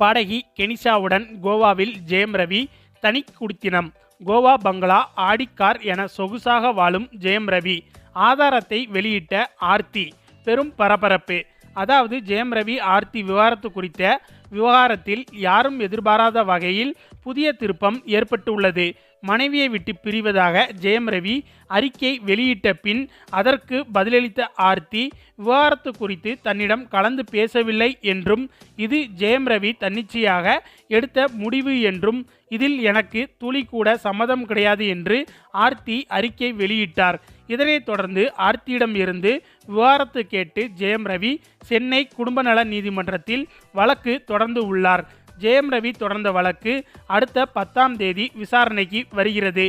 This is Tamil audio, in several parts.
பாடகி கெனிஷாவுடன் கோவாவில் ஜெயம் ரவி தனி குடித்தனம். கோவா பங்களா, ஆடி கார் என சொகுசாக வாழும் ஜெயம் ரவி ஆதாரத்தை வெளியிட்ட ஆர்த்தி பெரும் பரபரப்பு. அதாவது ஜெயம் ரவி ஆர்த்தி விவாகரத்து குறித்த விவகாரத்தில் யாரும் எதிர்பாராத வகையில் புதிய திருப்பம் ஏற்பட்டுள்ளது. மனைவியை விட்டு பிரிவதாக ஜெயம் ரவி அறிக்கை வெளியிட்ட பின் அதற்கு பதிலளித்த ஆர்த்தி விவகாரத்து குறித்து தன்னிடம் கலந்து பேசவில்லை என்றும் இது ஜெயம் ரவி தன்னிச்சையாக எடுத்த முடிவு என்றும் இதில் எனக்கு துளி கூட சம்மதம் கிடையாது என்று ஆர்த்தி அறிக்கை வெளியிட்டார். இதனைத் தொடர்ந்து ஆர்த்தியிடம் இருந்து விவகாரத்து கேட்டு ஜெயம் ரவி சென்னை குடும்ப நல நீதிமன்றத்தில் வழக்கு தொடர்ந்து உள்ளார். ஜெயம் ரவி தொடர்ந்த வழக்கு அடுத்த 10ஆம் தேதி விசாரணைக்கு வருகிறது.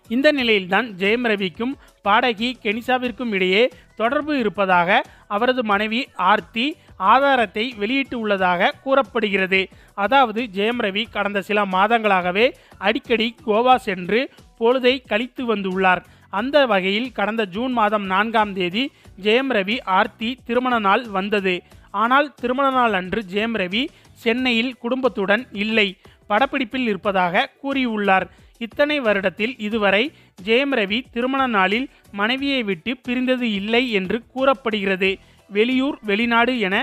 இந்த நிலையில்தான் ஜெயம் ரவிக்கும் பாடகி கெனிஷாவிற்கும் இடையே தொடர்பு இருப்பதாக அவரது மனைவி ஆர்த்தி ஆதாரத்தை வெளியிட்டு உள்ளதாக கூறப்படுகிறது. அதாவது ஜெயம் ரவி கடந்த சில மாதங்களாகவே அடிக்கடி கோவா சென்று பொழுதை கழித்து வந்துள்ளார். அந்த வகையில் கடந்த ஜூன் மாதம் 4ஆம் தேதி ஜெயம் ரவி ஆர்த்தி திருமண நாள் வந்தது. ஆனால் திருமண நாள் அன்று ஜெயம் ரவி சென்னையில் குடும்பத்துடன் இல்லை, படப்பிடிப்பில் இருப்பதாக கூறியுள்ளார். இத்தனை வருடத்தில் இதுவரை ஜெயம் ரவி திருமண நாளில் மனைவியை விட்டு பிரிந்தது இல்லை என்று கூறப்படுகிறது. வெளியூர் வெளிநாடு என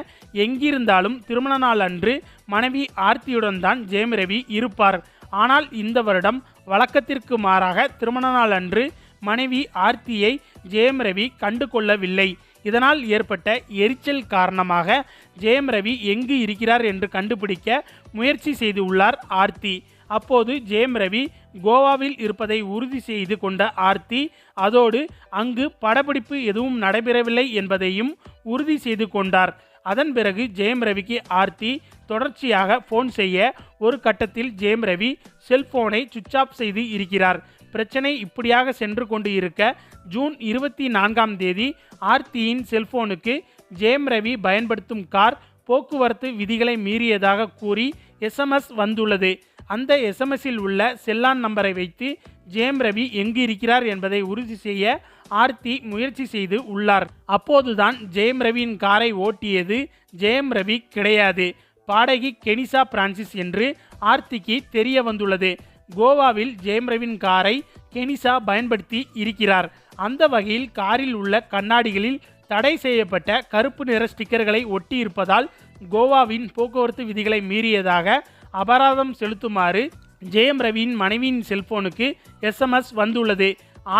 எங்கிருந்தாலும் திருமண நாள் அன்று மனைவி ஆர்த்தியுடன் தான் ஜெயம் ரவி இருப்பார். ஆனால் இந்த வருடம் வழக்கத்திற்கு மாறாக திருமண நாள் அன்று மனைவி ஆர்த்தியை ஜெயம் ரவி கண்டு கொள்ளவில்லை. இதனால் ஏற்பட்ட எரிச்சல் காரணமாக ஜெயம் ரவி எங்கு இருக்கிறார் என்று கண்டுபிடிக்க முயற்சி செய்துள்ளார் ஆர்த்தி. அப்போது ஜெயம் ரவி கோவாவில் இருப்பதை உறுதி செய்து கொண்ட ஆர்த்தி அதோடு அங்கு படப்பிடிப்பு எதுவும் நடைபெறவில்லை என்பதையும் உறுதி செய்து கொண்டார். அதன் பிறகு ஜெயம் ரவிக்கு ஆர்த்தி தொடர்ச்சியாக ஃபோன் செய்ய ஒரு கட்டத்தில் ஜெயம் ரவி செல்போனை சுவிட்ச் ஆஃப் செய்து இருக்கிறார். பிரச்சனை இப்படியாக சென்று கொண்டு இருக்க ஜூன் 24ஆம் தேதி ஆர்த்தியின் செல்போனுக்கு ஜெயம் ரவி பயன்படுத்தும் கார் போக்குவரத்து விதிகளை மீறியதாக கூறி SMS வந்துள்ளது. அந்த SMSல் உள்ள செல்லான் நம்பரை வைத்து ஜெயம் ரவி எங்கு இருக்கிறார் என்பதை உறுதி செய்ய ஆர்த்தி முயற்சி செய்து உள்ளார். அப்போதுதான் ஜெயம் ரவியின் காரை ஓட்டியது ஜெயம் ரவி கிடையாது, பாடகி கெனிஷா பிரான்சிஸ் என்று ஆர்த்திக்கு தெரிய வந்துள்ளது. கோவாவில் ஜெயம் ரவியின் காரை கெனிஷா பயன்படுத்தி இருக்கிறார். அந்த வகையில் காரில் உள்ள கண்ணாடிகளில் தடை செய்யப்பட்ட கருப்பு நிற ஸ்டிக்கர்களை ஒட்டி இருப்பதால் கோவாவின் போக்குவரத்து விதிகளை மீறியதாக அபராதம் செலுத்துமாறு ஜெயம் ரவியின் மனைவியின் செல்போனுக்கு SMS வந்துள்ளது.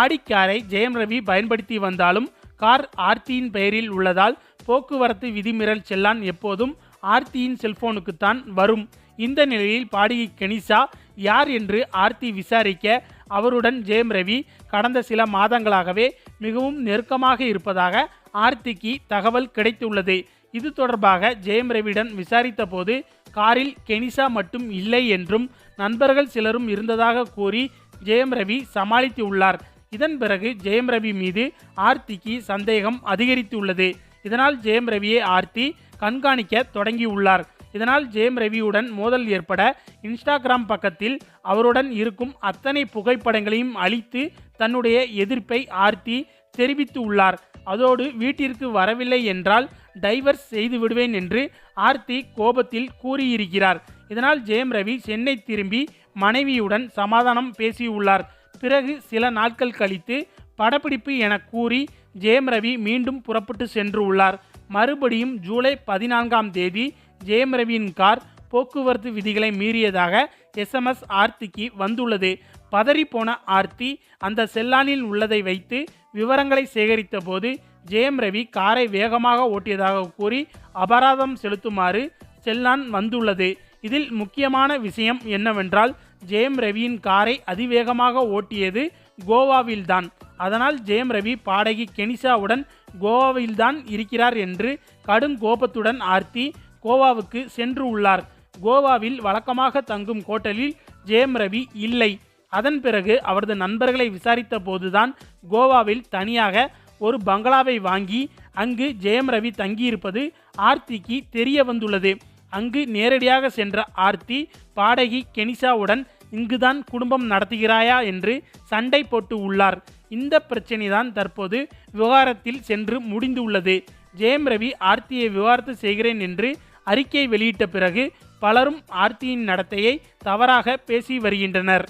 ஆடி காரை ஜெயம் ரவி பயன்படுத்தி வந்தாலும் கார் ஆர்த்தியின் பெயரில் உள்ளதால் போக்குவரத்து விதிமீறல் செல்லான் எப்போதும் ஆர்த்தியின் செல்போனுக்குத்தான் வரும். இந்த நிலையில் பாடகி கெனிஷா யார் என்று ஆர்த்தி விசாரிக்க அவருடன் ஜெயம் ரவி கடந்த சில மாதங்களாகவே மிகவும் நெருக்கமாக இருப்பதாக ஆர்த்திக்கு தகவல் கிடைத்துள்ளது. இது தொடர்பாக ஜெயம் ரவியுடன் விசாரித்த போது காரில் கெனிஷா மட்டும் இல்லை என்றும் நண்பர்கள் சிலரும் இருந்ததாக கூறி ஜெயம் ரவி சமாளித்துள்ளார். இதன் பிறகு ஜெயம் ரவி மீது ஆர்த்திக்கு சந்தேகம் அதிகரித்துள்ளது. இதனால் ஜெயம் ரவியை ஆர்த்தி கண்காணிக்க தொடங்கியுள்ளார். இதனால் ஜெயம் ரவியுடன் மோதல் ஏற்பட இன்ஸ்டாகிராம் பக்கத்தில் அவருடன் இருக்கும் அத்தனை புகைப்படங்களையும் அழித்து தன்னுடைய எதிர்ப்பை ஆர்த்தி தெரிவித்து உள்ளார். அதோடு வீட்டிற்கு வரவில்லை என்றால் டைவர்ஸ் செய்து விடுவேன் என்று ஆர்த்தி கோபத்தில் கூறியிருக்கிறார். இதனால் ஜெயம் ரவி சென்னை திரும்பி மனைவியுடன் சமாதானம் பேசியுள்ளார். பிறகு சில நாட்கள் கழித்து படப்பிடிப்பு என கூறி ஜெயம் ரவி மீண்டும் புறப்பட்டு சென்று உள்ளார். மறுபடியும் ஜூலை 14ஆம் தேதி ஜெயம் ரவியின் கார் போக்குவரத்து விதிகளை மீறியதாக SMS ஆர்த்திக்கு வந்துள்ளது. பதறிப்போன ஆர்த்தி அந்த செல்லானில் உள்ளதை வைத்து விவரங்களை சேகரித்த போது ஜெயம் ரவி காரை வேகமாக ஓட்டியதாக கூறி அபராதம் செலுத்துமாறு செல்லான் வந்துள்ளது. இதில் முக்கியமான விஷயம் என்னவென்றால் ஜெயம் ரவியின் காரை அதிவேகமாக ஓட்டியது கோவாவில்தான். அதனால் ஜெயம் ரவி பாடகி கெனிஷாவுடன் கோவாவில்தான் இருக்கிறார் என்று கடும் கோபத்துடன் ஆர்த்தி கோவாவுக்கு சென்று உள்ளார். கோவாவில் வழக்கமாக தங்கும் ஹோட்டலில் ஜெயம் ரவி இல்லை. அதன் பிறகு அவரது நண்பர்களை விசாரித்த போதுதான் கோவாவில் தனியாக ஒரு பங்களாவை வாங்கி அங்கு ஜெயம் ரவி தங்கியிருப்பது ஆர்த்திக்கு தெரிய வந்துள்ளது. அங்கு நேரடியாக சென்ற ஆர்த்தி பாடகி கெனிஷாவுடன் இங்குதான் குடும்பம் நடத்துகிறாயா என்று சண்டை போட்டு உள்ளார். இந்த பிரச்சனை தான் தற்போது விவகாரத்தில் சென்று முடிந்துள்ளது. ஜெயம் ரவி ஆர்த்தியை விவாகரத்து செய்கிறேன் என்று அறிக்கை வெளியிட்ட பிறகு பலரும் ஆர்த்தியின் நடத்தையை தவறாக பேசி வருகின்றனர்.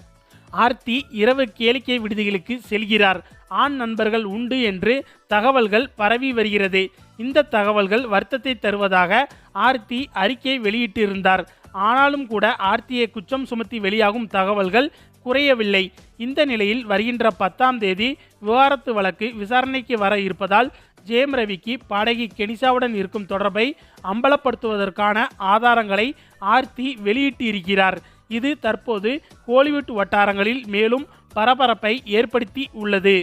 ஆர்த்தி இரவு கேளிக்கை விடுதிகளுக்கு செல்கிறார். ஆண் நண்பர்கள் உண்டு என்று தகவல்கள் பரவி வருகிறது. இந்த தகவல்கள் வருத்தத்தை தருவதாக ஆர்த்தி அறிக்கை வெளியிட்டிருந்தார். ஆனாலும் கூட ஆர்த்தியை குற்றம் சுமத்தி வெளியாகும் தகவல்கள் குறையவில்லை. இந்த நிலையில் வருகின்ற 10ஆம் தேதி விவாகரத்து வழக்கு விசாரணைக்கு வர இருப்பதால் ஜெயம் ரவிக்கு பாடகி கெனிஷாவுடன் இருக்கும் தொடர்பை அம்பலப்படுத்துவதற்கான ஆதாரங்களை ஆர்த்தி வெளியிட்டு இருக்கிறார். இது தற்போது கோலிவுட் வட்டாரங்களில் மேலும் பரபரப்பை ஏற்படுத்தி உள்ளது.